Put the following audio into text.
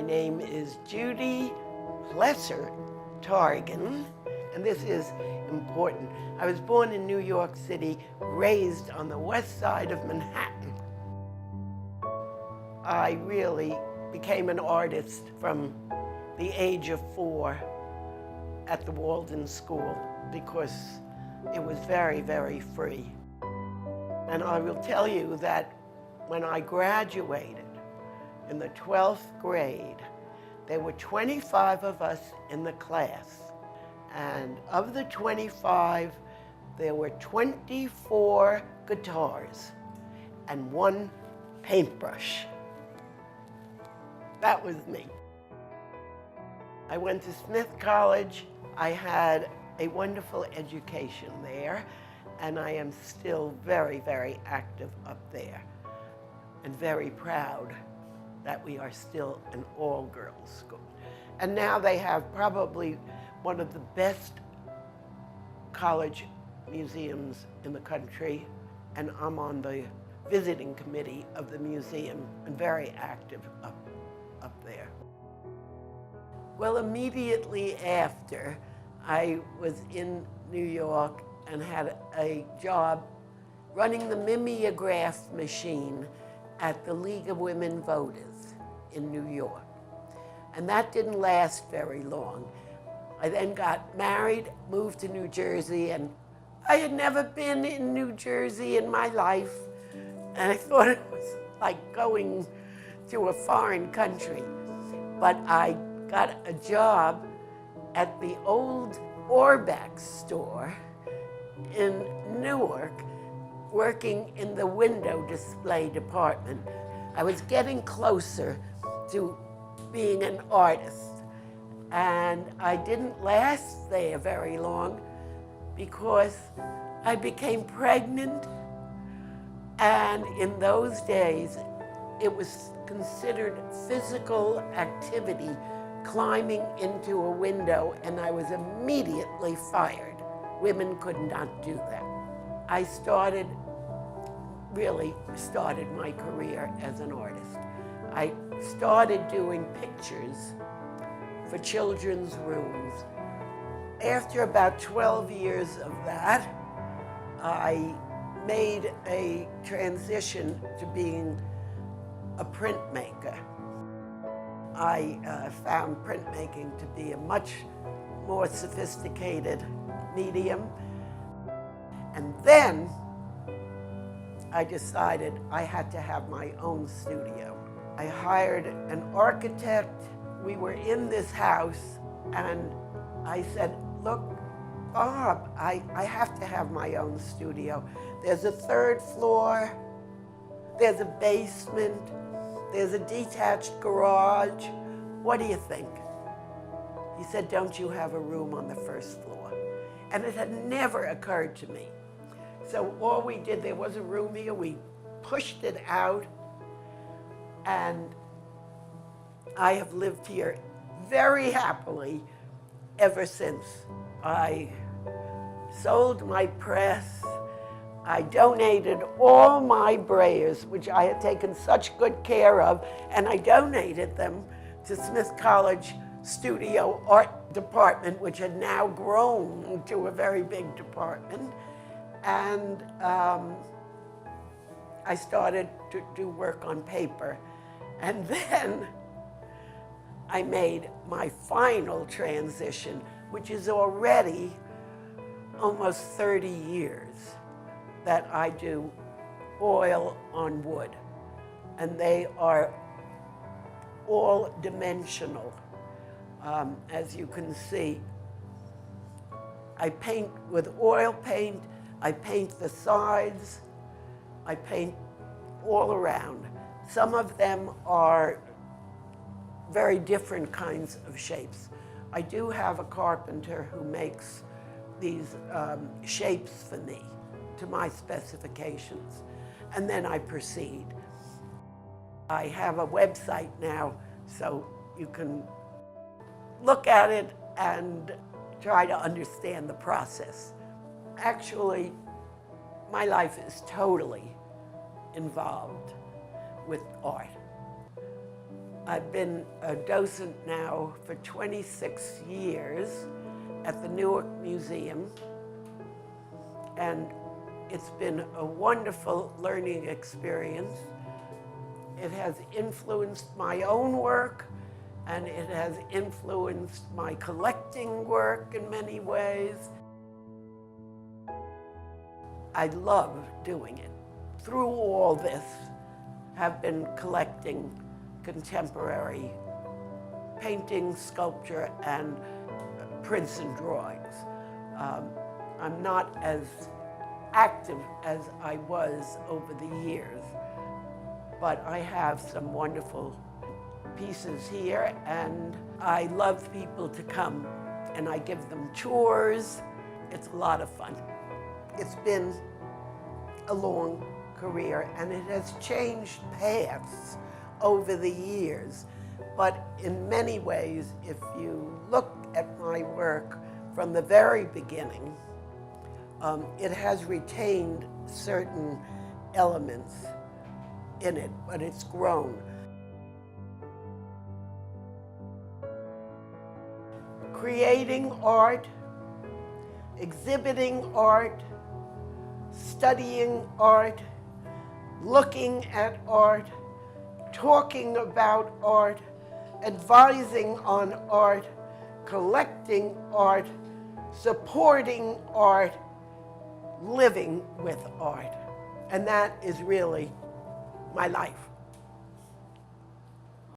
name is Judy Plesser Targan, and this is important. I was born in New York City, raised on the west side of Manhattan. I really became an artist from the age of 4 at the Walden School because it was very, very free. And I will tell you that when I graduated in the 12th grade, there were 25 of us in the class. And of the 25, there were 24 guitars and 1 paintbrush. That was me. I went to Smith College. I had a wonderful education there, and I am still very, very active up there and very proud that we are still an all-girls school. And now they have probably one of the best college museums in the country, and I'm on the visiting committee of the museum and very active up there. Well, immediately after, I was in New York and had a job running the mimeograph machine at the League of Women Voters in New York. And that didn't last very long. I then got married, moved to New Jersey, and I had never been in New Jersey in my life. And I thought it was like going to a foreign country. But I got a job at the old Orbeck store in Newark, working in the window display department. I was getting closer to being an artist, and I didn't last there very long because I became pregnant, and in those days it was considered physical activity climbing into a window, and I was immediately fired. Women could not do that. I really started my career as an artist. I started doing pictures for children's rooms. After about 12 years of that, I made a transition to being a printmaker. I found printmaking to be a much more sophisticated medium. And then I decided I had to have my own studio. I hired an architect. We were in this house, and I said, look, Bob, I have to have my own studio. There's a 3rd floor, there's a basement, there's a detached garage. What do you think? He said, don't you have a room on the 1st floor? And it had never occurred to me. So all we did, there was a room here, we pushed it out, and I have lived here very happily ever since. I sold my press. I donated all my brayers, which I had taken such good care of, and I donated them to Smith College Studio Art Department, which had now grown to a very big department. And I started to do work on paper. And then I made my final transition, which is already almost 30 years that I do oil on wood. And they are all dimensional. As you can see, I paint with oil paint, I paint the sides, I paint all around. Some of them are very different kinds of shapes. I do have a carpenter who makes these shapes for me to my specifications, and then I proceed. I have a website now, so you can look at it and try to understand the process. Actually, my life is totally involved with art. I've been a docent now for 26 years at the Newark Museum, and it's been a wonderful learning experience. It has influenced my own work, and it has influenced my collecting work in many ways. I love doing it. Through all this, have been collecting contemporary painting, sculpture, and prints and drawings. I'm not as active as I was over the years, but I have some wonderful pieces here, and I love people to come, and I give them tours. It's a lot of fun. It's been a long career, and it has changed paths over the years. But in many ways, if you look at my work from the very beginning, it has retained certain elements in it, but it's grown. Creating art, exhibiting art, studying art, looking at art, talking about art, advising on art, collecting art, supporting art, living with art. And that is really my life.